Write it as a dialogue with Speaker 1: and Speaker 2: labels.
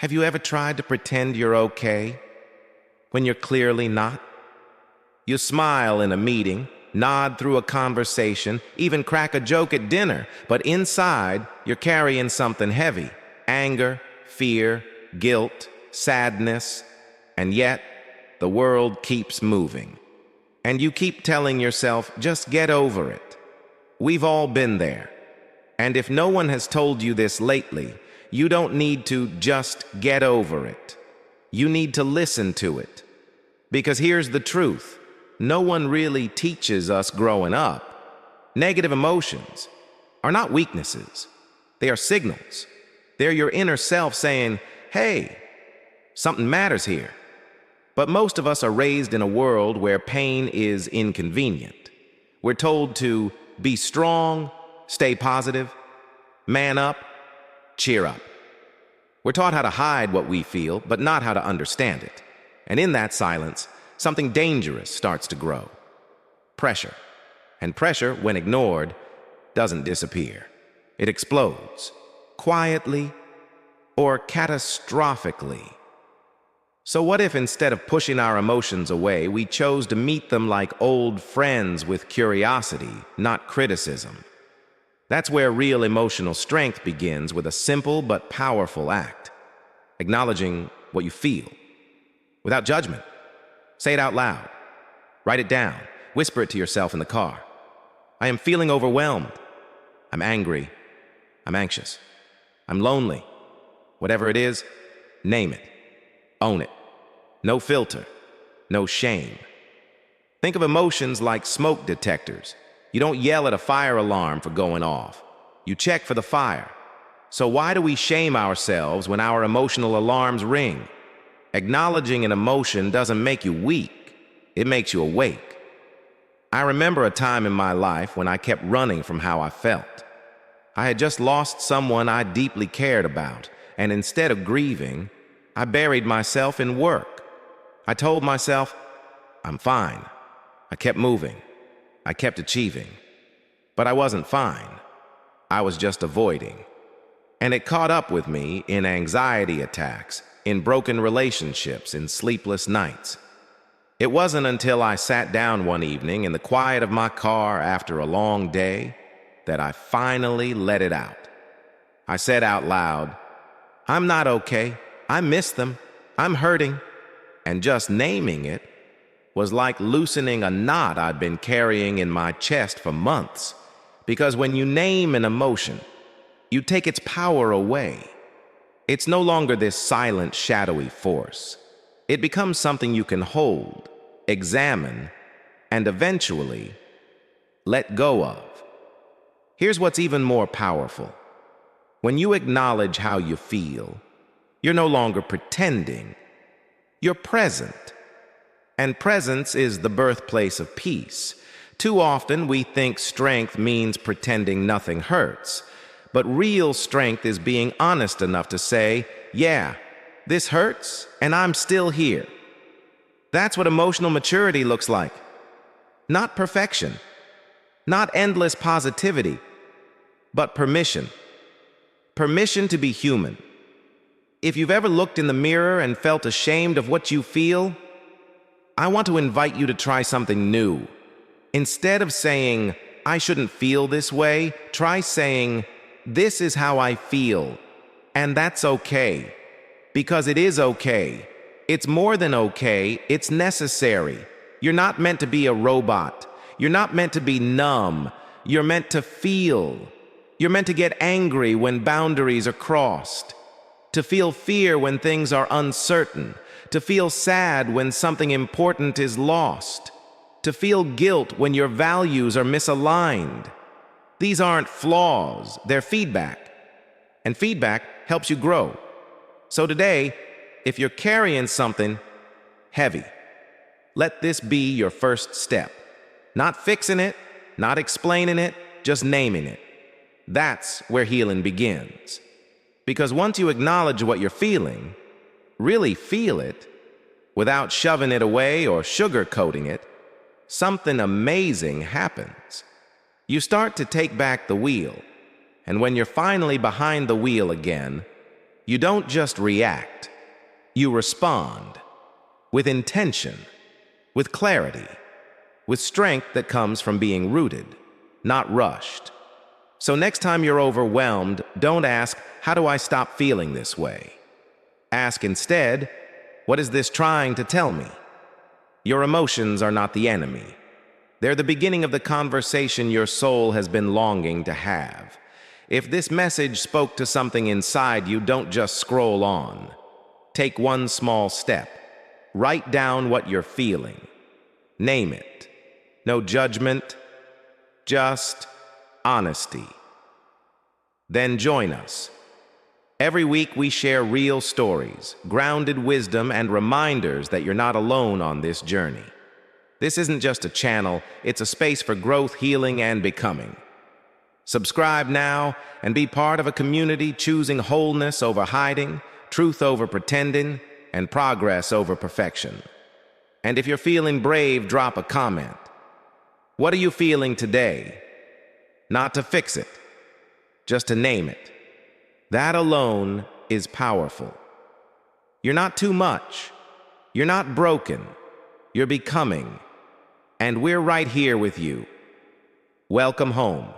Speaker 1: Have you ever tried to pretend you're okay when you're clearly not? You smile in a meeting, nod through a conversation, even crack a joke at dinner, but inside you're carrying something heavy: anger, fear, guilt, sadness, and yet the world keeps moving. And you keep telling yourself, just get over it. We've all been there. And if no one has told you this lately, you don't need to just get over it. You need to listen to it. Because here's the truth. No one really teaches us growing up. Negative emotions are not weaknesses. They are signals. They're your inner self saying, hey, something matters here. But most of us are raised in a world where pain is inconvenient. We're told to be strong, stay positive, man up, cheer up. We're taught how to hide what we feel, but not how to understand it. And in that silence, something dangerous starts to grow. Pressure. And pressure, when ignored, doesn't disappear. It explodes, quietly or catastrophically. So what if instead of pushing our emotions away, we chose to meet them like old friends with curiosity, not criticism? That's where real emotional strength begins, with a simple but powerful act. Acknowledging what you feel. Without judgment. Say it out loud. Write it down. Whisper it to yourself in the car. I am feeling overwhelmed. I'm angry. I'm anxious. I'm lonely. Whatever it is, name it. Own it. No filter. No shame. Think of emotions like smoke detectors. You don't yell at a fire alarm for going off. You check for the fire. So why do we shame ourselves when our emotional alarms ring? Acknowledging an emotion doesn't make you weak. It makes you awake. I remember a time in my life when I kept running from how I felt. I had just lost someone I deeply cared about, and instead of grieving, I buried myself in work. I told myself, I'm fine. I kept moving. I kept achieving. But I wasn't fine. I was just avoiding. And it caught up with me in anxiety attacks, in broken relationships, in sleepless nights. It wasn't until I sat down one evening in the quiet of my car after a long day that I finally let it out. I said out loud, I'm not okay. I miss them. I'm hurting. And just naming it was like loosening a knot I'd been carrying in my chest for months. Because when you name an emotion, you take its power away. It's no longer this silent, shadowy force. It becomes something you can hold, examine, and eventually let go of. Here's what's even more powerful. When you acknowledge how you feel, you're no longer pretending. You're present. And presence is the birthplace of peace. Too often we think strength means pretending nothing hurts. But real strength is being honest enough to say, yeah, this hurts, and I'm still here. That's what emotional maturity looks like. Not perfection. Not endless positivity. But permission. Permission to be human. If you've ever looked in the mirror and felt ashamed of what you feel, I want to invite you to try something new. Instead of saying, I shouldn't feel this way, try saying, this is how I feel, and that's okay. Because it is okay. It's more than okay, it's necessary. You're not meant to be a robot. You're not meant to be numb. You're meant to feel. You're meant to get angry when boundaries are crossed. To feel fear when things are uncertain. To feel sad when something important is lost. To feel guilt when your values are misaligned. These aren't flaws, they're feedback. And feedback helps you grow. So today, if you're carrying something heavy, let this be your first step. Not fixing it, not explaining it, just naming it. That's where healing begins. Because once you acknowledge what you're feeling, really feel it, without shoving it away or sugarcoating it, something amazing happens. You start to take back the wheel, and when you're finally behind the wheel again, You don't just react, you respond with intention, with clarity, with strength that comes from being rooted, not rushed. So next time you're overwhelmed, don't ask, how do I stop feeling this way? Ask instead, what is this trying to tell me? Your emotions are not the enemy. They're the beginning of the conversation your soul has been longing to have. If this message spoke to something inside you, don't just scroll on. Take one small step. Write down what you're feeling. Name it. No judgment, just honesty. Then join us. Every week we share real stories, grounded wisdom, and reminders that you're not alone on this journey. This isn't just a channel, it's a space for growth, healing, and becoming. Subscribe now and be part of a community choosing wholeness over hiding, truth over pretending, and progress over perfection. And if you're feeling brave, drop a comment. What are you feeling today? Not to fix it, just to name it. That alone is powerful. You're not too much. You're not broken. You're becoming. And we're right here with you. Welcome home.